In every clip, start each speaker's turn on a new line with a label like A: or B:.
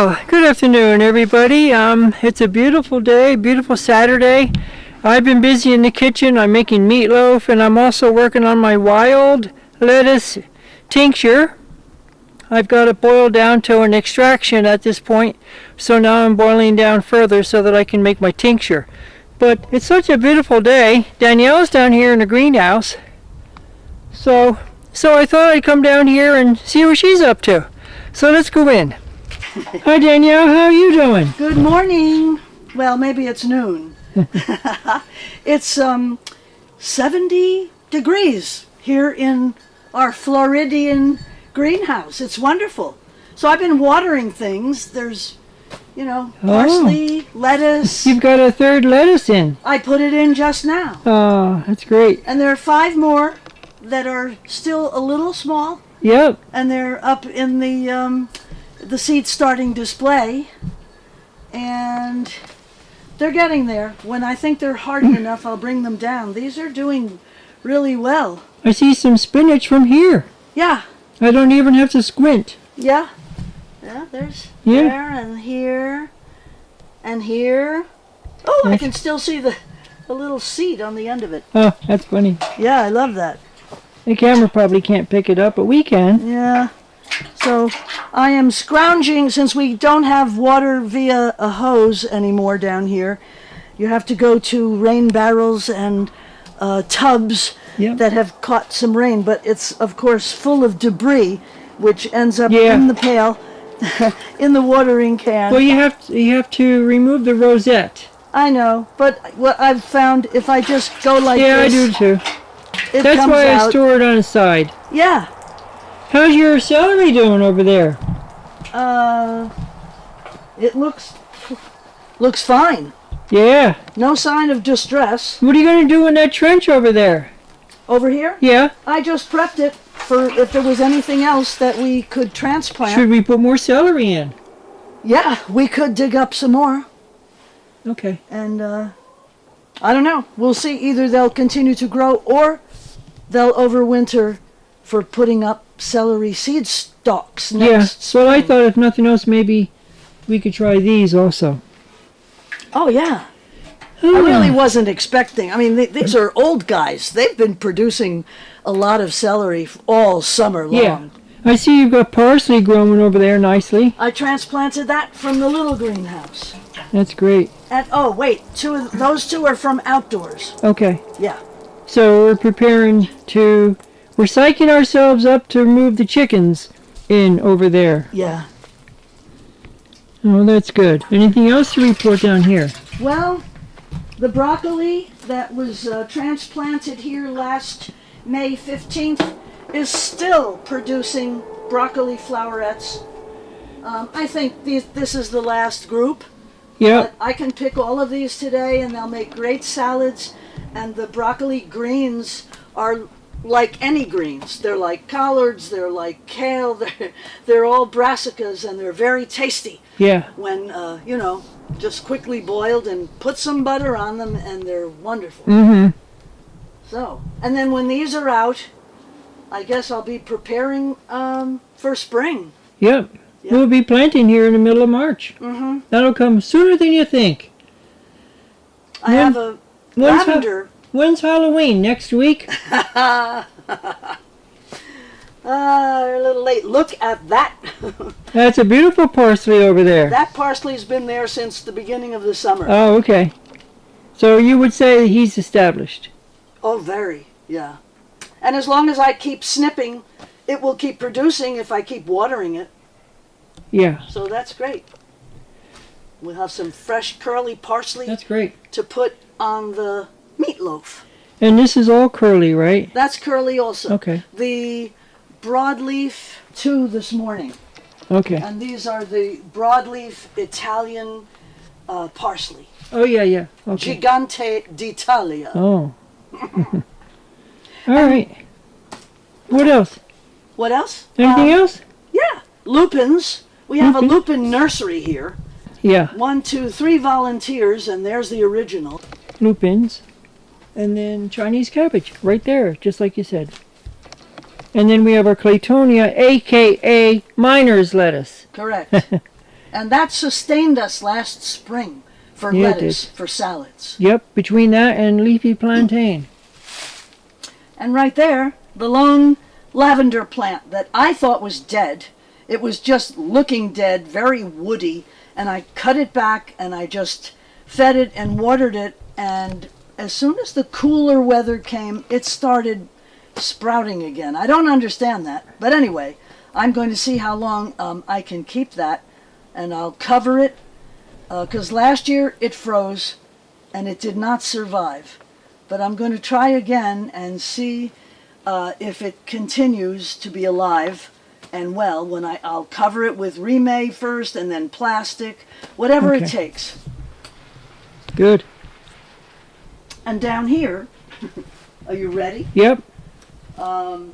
A: Well, good afternoon, everybody. It's a beautiful day, beautiful Saturday. I've been busy in the kitchen. I'm making meatloaf, and I'm also working on my wild lettuce tincture. I've got it boiled down to an extraction at this point, so now I'm boiling down further so that I can make my tincture. But it's such a beautiful day. Danielle's down here in the greenhouse, so I thought I'd come down here and see what she's up to. So let's go in. Hi Danielle, how are you doing?
B: Good morning. Well, maybe it's noon. It's 70 degrees here in our Floridian greenhouse. It's wonderful. So I've been watering things. There's, parsley, lettuce.
A: You've got a third lettuce in.
B: I put it in just now.
A: Oh, that's great.
B: And there are 5 more that are still a little small.
A: Yep.
B: And they're up in the seed starting display, and they're getting there. When I think they're hardy enough, I'll bring them down. These are doing really well.
A: I see some spinach from here.
B: Yeah.
A: I don't even have to squint.
B: Yeah. Yeah, there's there and here and here. Oh, I can still see the little seed on the end of it.
A: Oh, that's funny.
B: Yeah, I love that.
A: The camera probably can't pick it up, but we can.
B: Yeah. So I am scrounging, since we don't have water via a hose anymore down here. You have to go to rain barrels and tubs that have caught some rain, but it's of course full of debris, which ends up in the pail, in the watering can.
A: Well, you have to remove the rosette.
B: I know, but what I've found, if I just go like this,
A: I do too. That's why I store it on the side.
B: Yeah.
A: How's your celery doing over there?
B: It looks fine.
A: Yeah.
B: No sign of distress.
A: What are you going to do in that trench over there?
B: Over here?
A: Yeah.
B: I just prepped it for if there was anything else that we could transplant.
A: Should we put more celery in?
B: Yeah, we could dig up some more.
A: Okay.
B: And I don't know. We'll see. Either they'll continue to grow or they'll overwinter for putting up celery seed stalks next spring.
A: Well, I thought if nothing else, maybe we could try these also.
B: Oh, yeah. I really wasn't expecting. I mean, these are old guys. They've been producing a lot of celery all summer long.
A: Yeah. I see you've got parsley growing over there nicely.
B: I transplanted that from the little greenhouse.
A: That's great.
B: And oh, wait, those two are from outdoors.
A: Okay.
B: Yeah.
A: So we're psyching ourselves up to move the chickens in over there.
B: Yeah.
A: Oh, that's good. Anything else to report down here?
B: Well, the broccoli that was transplanted here last May 15th is still producing broccoli flowerets. I think this is the last group.
A: Yeah.
B: I can pick all of these today, and they'll make great salads. And the broccoli greens are like any greens. They're like collards, they're like kale, they're all brassicas, and they're very tasty.
A: Yeah.
B: When, just quickly boiled, and put some butter on them, and they're wonderful.
A: Mm-hmm.
B: So, and then when these are out, I guess I'll be preparing for spring.
A: Yep. We'll be planting here in the middle of March.
B: Mm-hmm.
A: That'll come sooner than you think.
B: I have a lavender.
A: When's Halloween? Next week?
B: You're a little late. Look at that.
A: That's a beautiful parsley over there.
B: That parsley's been there since the beginning of the summer.
A: Oh, okay. So you would say he's established?
B: Oh, very, yeah. And as long as I keep snipping, it will keep producing if I keep watering it.
A: Yeah.
B: So that's great. We'll have some fresh curly parsley.
A: That's great.
B: To put on the meatloaf.
A: And this is all curly, right?
B: That's curly also.
A: Okay.
B: The broadleaf 2 this morning.
A: Okay.
B: And these are the broadleaf Italian parsley.
A: Oh, yeah. Okay.
B: Gigante d'Italia.
A: Oh. All right. What else?
B: What else?
A: Anything else?
B: Yeah. Lupins. We have a lupin nursery here.
A: Yeah.
B: 1, 2, 3 volunteers, and there's the original.
A: Lupins. And then Chinese cabbage, right there, just like you said. And then we have our Claytonia, a.k.a. miner's lettuce.
B: Correct. And that sustained us last spring for
A: Yeah, it
B: lettuce,
A: did.
B: for salads.
A: Yep, between that and leafy plantain.
B: And right there, the lone lavender plant that I thought was dead. It was just looking dead, very woody, and I cut it back and I just fed it and watered it, and as soon as the cooler weather came, it started sprouting again. I don't understand that, but anyway, I'm going to see how long I can keep that, and I'll cover it, because last year it froze and it did not survive. But I'm going to try again and see if it continues to be alive and well. When I'll cover it with remay first and then plastic, whatever it
A: Okay.
B: takes.
A: Good.
B: And down here, are you ready?
A: Yep.
B: Oh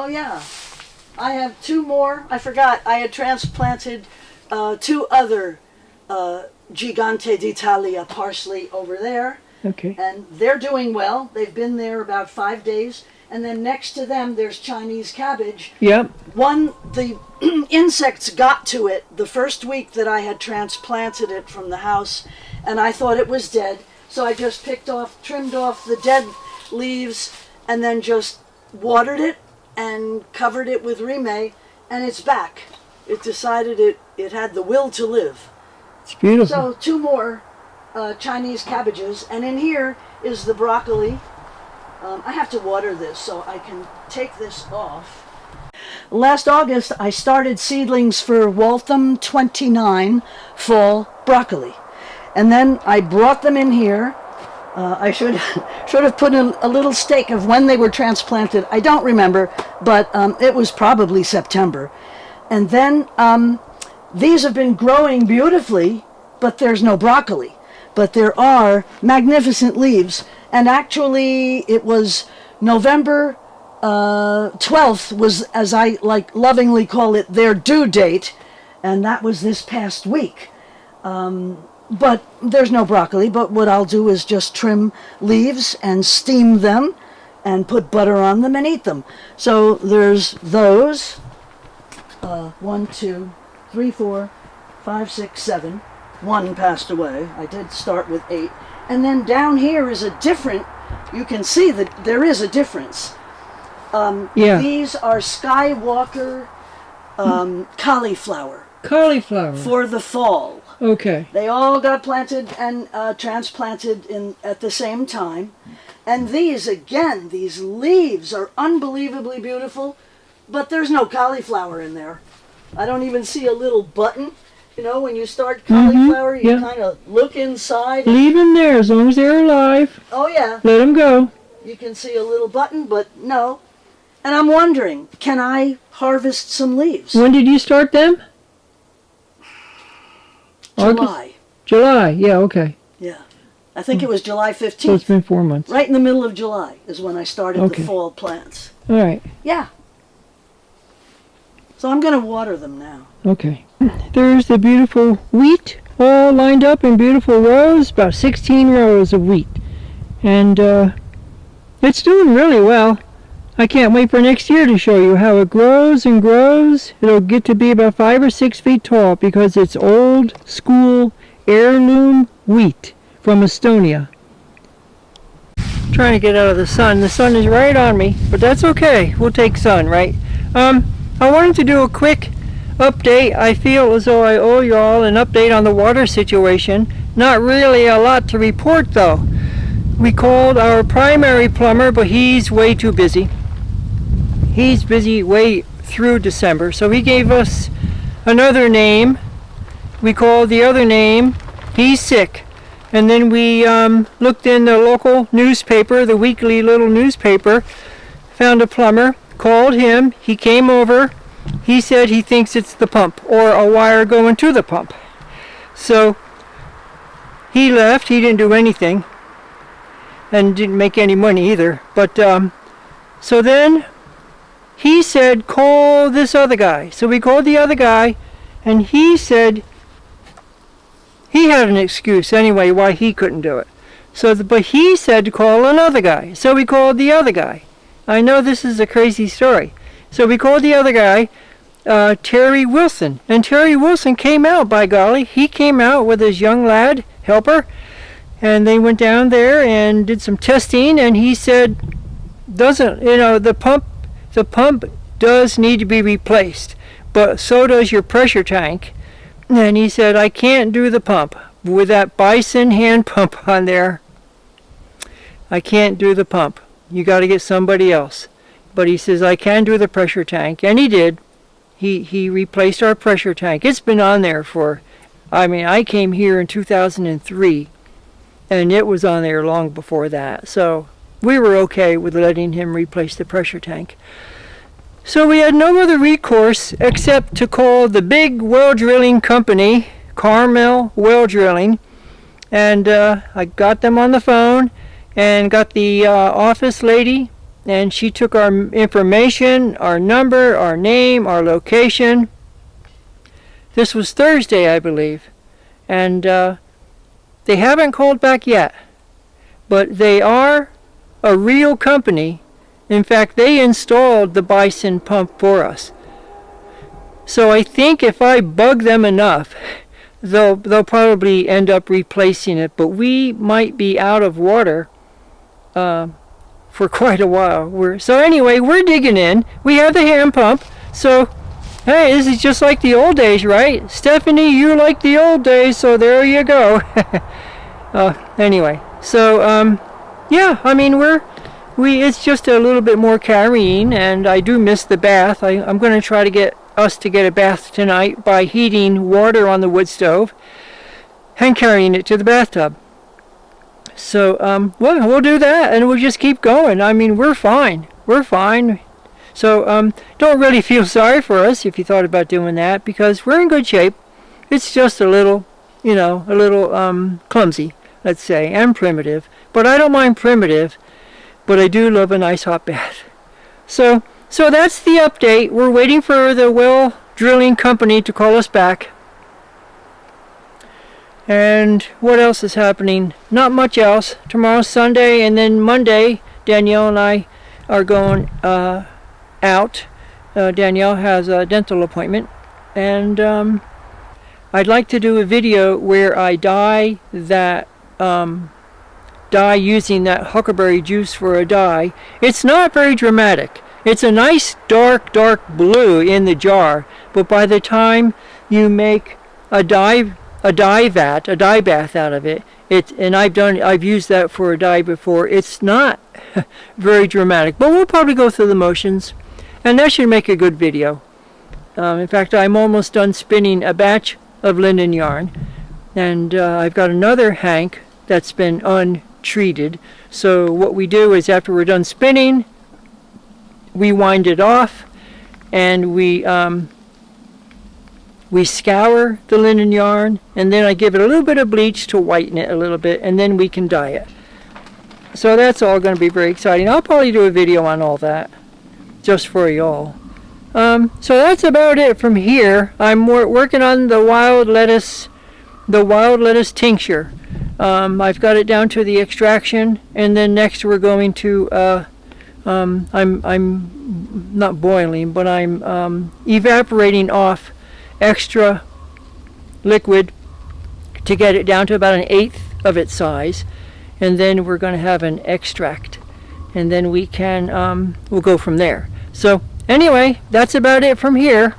B: yeah, I have two more. I forgot. I had transplanted two other Gigante d'Italia parsley over there.
A: Okay.
B: And they're doing well. They've been there about 5 days. And then next to them, there's Chinese cabbage.
A: Yep.
B: The insects got to it the first week that I had transplanted it from the house, and I thought it was dead. So I just trimmed off the dead leaves, and then just watered it and covered it with remay, and it's back. It decided it had the will to live.
A: It's beautiful.
B: So two more Chinese cabbages, and in here is the broccoli. I have to water this so I can take this off. Last August, I started seedlings for Waltham 29 fall broccoli, and then I brought them in here. I should have put a little stake of when they were transplanted. I don't remember, but it was probably September. And then these have been growing beautifully, but there's no broccoli. But there are magnificent leaves. And actually, it was November 12th was, as I lovingly call it, their due date. And that was this past week. But there's no broccoli. But what I'll do is just trim leaves and steam them and put butter on them and eat them. So there's those. 1, 2, 3, 4, 5, 6, 7. One passed away. I did start with 8. And then down here is a different, you can see that there is a difference.
A: Yeah.
B: These are Skywalker cauliflower
A: Cauliflower.
B: for the fall.
A: Okay.
B: They all got planted and transplanted at the same time. And these, again, these leaves are unbelievably beautiful, but there's no cauliflower in there. I don't even see a little button. You know, when you start cauliflower, you
A: yeah.
B: kind of look inside.
A: Leave them there as long as they're alive.
B: Oh, yeah.
A: Let them go.
B: You can see a little button, but no. And I'm wondering, can I harvest some leaves?
A: When did you start them? August?
B: July.
A: July. Yeah, okay.
B: Yeah. I think it was July
A: So it's
B: 15th.
A: been 4 months.
B: Right in the middle of July is when I started
A: Okay.
B: the fall plants.
A: All right.
B: Yeah. So I'm going to water them now.
A: Okay. There's the beautiful wheat all lined up in beautiful rows, about 16 rows of wheat. And it's doing really well. I can't wait for next year to show you how it grows and grows. It'll get to be about 5 or 6 feet tall because it's old school heirloom wheat from Estonia. Trying to get out of the sun. The sun is right on me, but that's okay. We'll take sun, right? I wanted to do a quick update. I feel as though I owe you all an update on the water situation. Not really a lot to report though. We called our primary plumber, but he's way too busy. He's busy way through December, so he gave us another name. We called the other name. He's sick. And then we looked in the local newspaper, the weekly little newspaper, found a plumber, called him, he came over, he said he thinks it's the pump or a wire going to the pump. So he left, he didn't do anything and didn't make any money either. But so then he said, call this other guy. So we called the other guy and he said he had an excuse anyway why he couldn't do it. But he said to call another guy. So we called the other guy. I know this is a crazy story. So we called the other guy, Terry Wilson. And Terry Wilson came out, by golly. He came out with his young lad helper, and they went down there and did some testing, and he said, the pump does need to be replaced, but so does your pressure tank. And he said, I can't do the pump with that Bison hand pump on there. I can't do the pump. You got to get somebody else. But he says, I can do the pressure tank. And he did. He replaced our pressure tank. It's been on there I came here in 2003, and it was on there long before that. So we were okay with letting him replace the pressure tank. So we had no other recourse except to call the big well drilling company, Carmel Well Drilling, and I got them on the phone and got the office lady, and she took our information, our number, our name, our location. This was Thursday, I believe, and they haven't called back yet, but they are a real company. In fact, they installed the Bison pump for us. So I think if I bug them enough, they'll probably end up replacing it, but we might be out of water for quite a while. So anyway, we're digging in. We have the hand pump. So, hey, this is just like the old days, right? Stephanie, you like the old days, so there you go. Anyway, so, yeah, I mean, it's just a little bit more carrying, and I do miss the bath. I'm going to try to get us to get a bath tonight by heating water on the wood stove and carrying it to the bathtub. So, we'll do that, and we'll just keep going. I mean, we're fine. We're fine. So, don't really feel sorry for us if you thought about doing that, because we're in good shape. It's just a little clumsy, let's say, and primitive. But I don't mind primitive, but I do love a nice hot bath. So that's the update. We're waiting for the well drilling company to call us back. And what else is happening? Not much else. Tomorrow's Sunday, and then Monday, Danielle and I are going out. Danielle has a dental appointment, and I'd like to do a video where I dye using that huckleberry juice for a dye. It's not very dramatic. It's a nice dark blue in the jar, but by the time you make a dye bath out of it, and I've used that for a dye before, it's not very dramatic, but we'll probably go through the motions, and that should make a good video. In fact, I'm almost done spinning a batch of linen yarn, and I've got another hank that's been untreated. So what we do is, after we're done spinning, we wind it off, and we scour the linen yarn, and then I give it a little bit of bleach to whiten it a little bit, and then we can dye it. So that's all going to be very exciting. I'll probably do a video on all that, just for y'all. So that's about it from here. I'm working on the wild lettuce tincture. I've got it down to the extraction, and then next we're going to I'm not boiling, but I'm evaporating off extra liquid to get it down to about 1/8 of its size, and then we're going to have an extract, and then we can we'll go from there. So anyway, that's about it from here,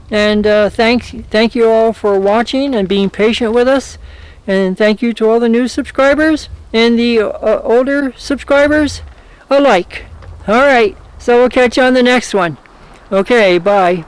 A: and thank you all for watching and being patient with us, and thank you to all the new subscribers and the older subscribers alike. All right, so we'll catch you on the next one. Okay, bye.